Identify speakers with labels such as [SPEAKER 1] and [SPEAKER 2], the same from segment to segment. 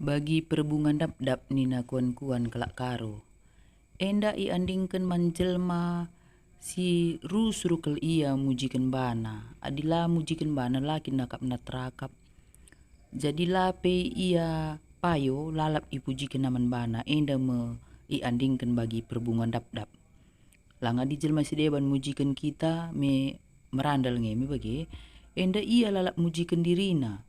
[SPEAKER 1] Bagi perbungan dap-dap nina kuan-kuan kelak karo. Enda i andingkan manjelma si rusrukel ia mujikan bana. Adila mujikan bana laki nakap natrakap. Jadi lape ia payo lalap ipujikan naman bana. Enda me i andingkan bagi perbungan dap-dap. Langa di jelma sideban mujikan kita me merandal ngemi bagi. Enda ia lalap mujikan dirina.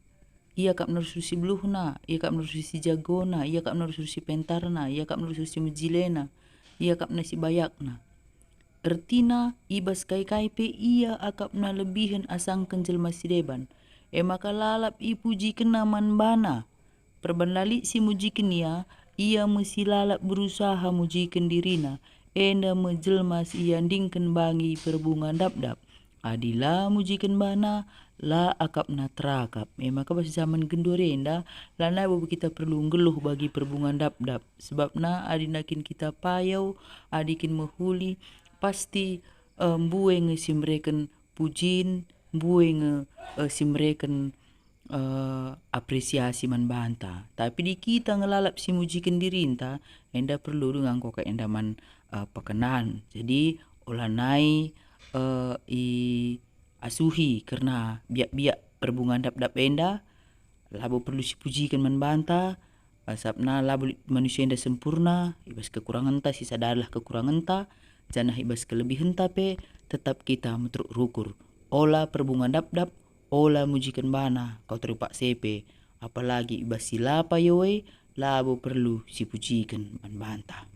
[SPEAKER 1] Ia kap narsusi bluhna, ia kap narsusi jagona, ia kap narsusi pentarna, ia kap narsusi mujilena, ia kap nasi bayakna. Ertina ibas kai-kai pe ia akap na lebihan asang kenjel masideban. Maka lalap ipuji kenaman bana. Perban lali si mujikan ia mesti lalap berusaha mujikan dirina. Enda mejelmas ia andingkan bangi perbungan dap-dap. Adila mujikan bana la akap na terakap. Maka pas zaman gendorenda lana babu kita perlu ngeluh bagi perbungan dap-dap. Sebab na adinakin kita payau, adikin mehuli pasti mbueng si mereken pujin, mbueng si mereken apresiasi man banta. Tapi di kita ngelalap si mujikan dirinta, enda perlu dengan kok enda man pekenan. Jadi olanai i asuhi karena biak-biak perbungan dap-dap enda labo perlu sipujikan man banta sabna labo manusia enda sempurna ibas kekurangan ta sisa adalah kekurangan ta janah ibas kelebihan ta pe tetap kita metruk rukur ola perbungan dap-dap ola mujikan bana kau terupak sepe apalagi ibas silapa yowe labo perlu sipujikan man banta.